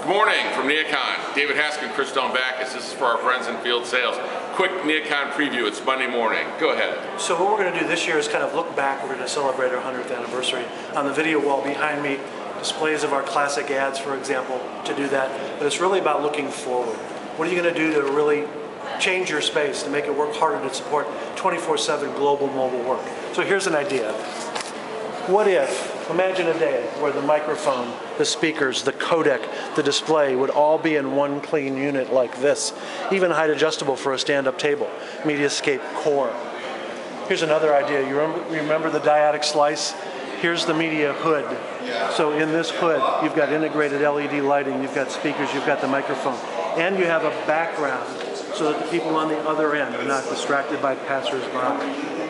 Good morning from Neocon. David Haskin, Chris Backus. This is for our friends in field sales. Quick Neocon preview. It's Monday morning. Go ahead. So what we're going to do this year is kind of look back. We're going to celebrate our 100th anniversary. On the video wall behind me, displays of our classic ads, for example, to do that. But it's really about looking forward. What are you going to do to really change your space, to make it work harder to support 24/7 global mobile work? So here's an idea. What if, imagine a day where the microphone, the speakers, the codec, the display would all be in one clean unit like this, even height adjustable for a stand-up table, Mediascape Core. Here's another idea. You remember the diotic slice? Here's the media hood. So in this hood, you've got integrated LED lighting, you've got speakers, you've got the microphone, and you have a background so that the people on the other end are not distracted by passers-by.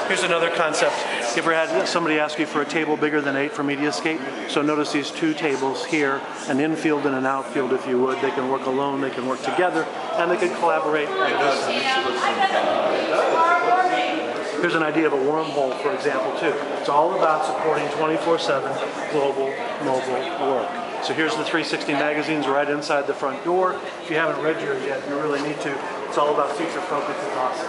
Here's another concept. You ever had somebody ask you for a table bigger than 8 for Mediascape? So notice these two tables here, an infield and an outfield, if you would. They can work alone, they can work together, and they can collaborate. Here's an idea of a wormhole, for example, too. It's all about supporting 24/7 global mobile work. So here's the 360 magazines right inside the front door. If you haven't read yours yet, you really need to. It's all about feature focus. It's awesome.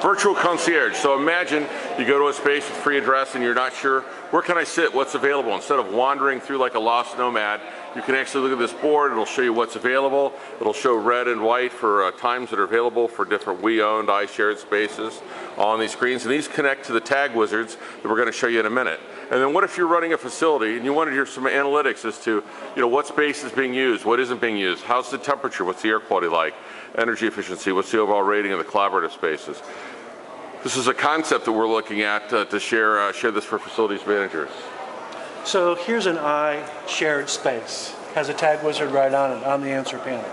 Virtual concierge. So imagine you go to a space with free address and you're not sure, where can I sit, what's available? Instead of wandering through like a lost nomad, you can actually look at this board, it'll show you what's available. It'll show red and white for times that are available for different we-owned, I-shared spaces on these screens. And these connect to the tag wizards that we're going to show you in a minute. And then what if you're running a facility and you want to hear some analytics as to, what space is being used, what isn't being used, how's the temperature, what's the air quality like, energy efficiency, what's the overall rating of the collaborative spaces. This is a concept that we're looking at to share this for facilities managers. So here's an shared space. Has a tag wizard right on it, on the answer panel.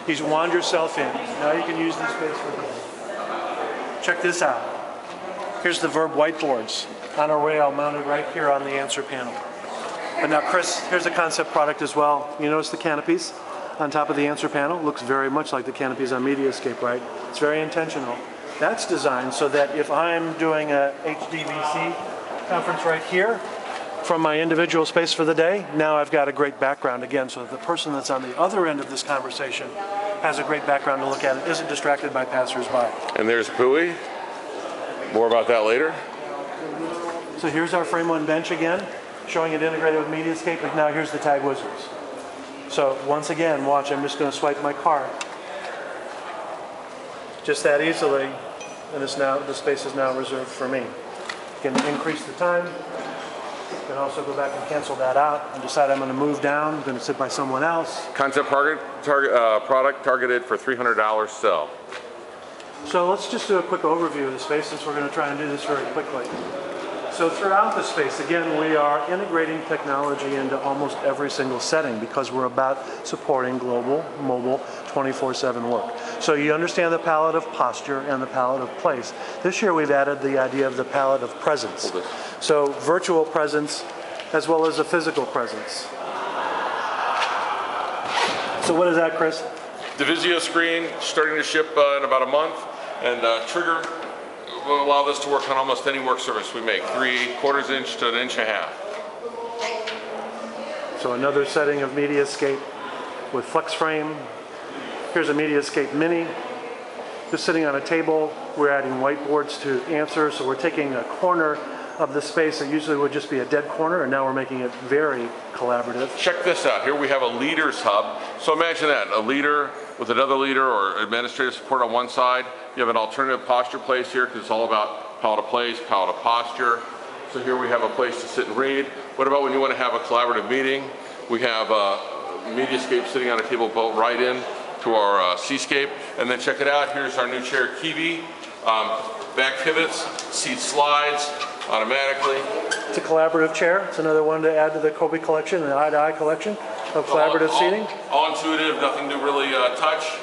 You just wander yourself in. Now you can use this space for this. Check this out. Here's the Verb whiteboards on a rail mounted right here on the answer panel. But now Chris, here's a concept product as well. You notice the canopies on top of the answer panel? Looks very much like the canopies on Mediascape, right? It's very intentional. That's designed so that if I'm doing a HDVC conference right here from my individual space for the day, now I've got a great background again, so that the person that's on the other end of this conversation has a great background to look at it, isn't distracted by passers-by. And there's Pui. More about that later. So here's our Frame 1 bench again, showing it integrated with Mediascape, and now here's the tag wizards. So once again, watch, I'm just going to swipe my card. Just that easily, and the space is now reserved for me. You can increase the time. You can also go back and cancel that out and decide I'm going to move down, I'm going to sit by someone else. Concept product targeted for $300 sell. So let's just do a quick overview of the space since we're going to try and do this very quickly. So throughout the space, again, we are integrating technology into almost every single setting because we're about supporting global, mobile, 24/7 work. So you understand the palette of posture and the palette of place. This year we've added the idea of the palette of presence. So virtual presence as well as a physical presence. So what is that, Chris? The Visio screen starting to ship in about a month, and Trigger will allow this to work on almost any work surface we make, 3/4 inch to 1.5 inches. So another setting of Mediascape with flex frame. Here's a Mediascape Mini. Just sitting on a table. We're adding whiteboards to answer, so we're taking a corner of the space that usually would just be a dead corner, and now we're making it very collaborative. Check this out. Here we have a leader's hub. So imagine that, a leader with another leader or administrative support on one side. You have an alternative posture place here because it's all about palette of place, palette of posture. So here we have a place to sit and read. What about when you want to have a collaborative meeting? We have Mediascape sitting on a table built right in to our Seascape. And then check it out, here's our new chair, Kiwi. Back pivots, seat slides automatically. It's a collaborative chair. It's another one to add to the Kobe collection, the eye-to-eye collection of collaborative seating. All intuitive, nothing to really touch.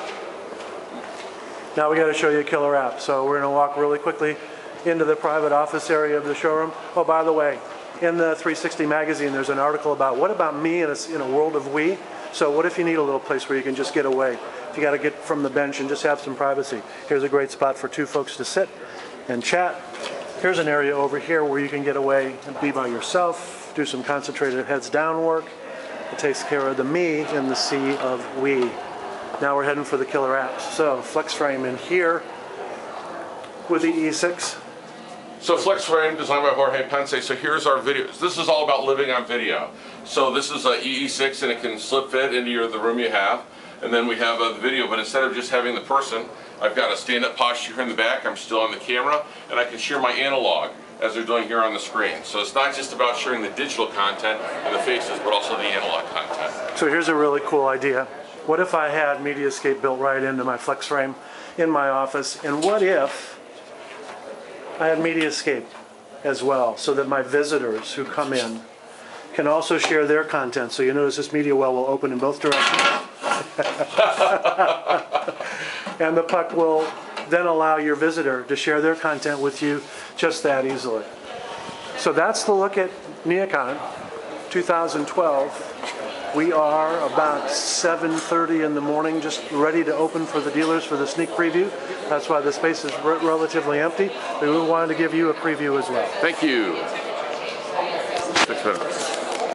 Now we got to show you a killer app. So we're going to walk really quickly into the private office area of the showroom. Oh, by the way, in the 360 magazine, there's an article about what about me in a world of we? So what if you need a little place where you can just get away? If you got to get from the bench and just have some privacy, here's a great spot for two folks to sit and chat Here's an area over here where you can get away and be by yourself, do some concentrated heads down work. It takes care of the me in the sea of we. Now we're heading for the killer apps. So flex frame in here with the E6. So flex frame designed by Jorge Pense. So here's our video. This is all about living on video. So this is a EE6 and it can slip fit into the room you have. And then we have the video, but instead of just having the person, I've got a stand-up posture in the back. I'm still on the camera, and I can share my analog as they're doing here on the screen. So it's not just about sharing the digital content and the faces, but also the analog content. So here's a really cool idea. What if I had Mediascape built right into my flex frame in my office? And what if I had Mediascape as well, so that my visitors who come in can also share their content? So you notice this media well will open in both directions. And the puck will then allow your visitor to share their content with you just that easily. So that's the look at NeoCon 2012. We are about 7:30 in the morning, just ready to open for the dealers for the sneak preview. That's why the space is relatively empty. But we wanted to give you a preview as well. Thank you. 6 minutes.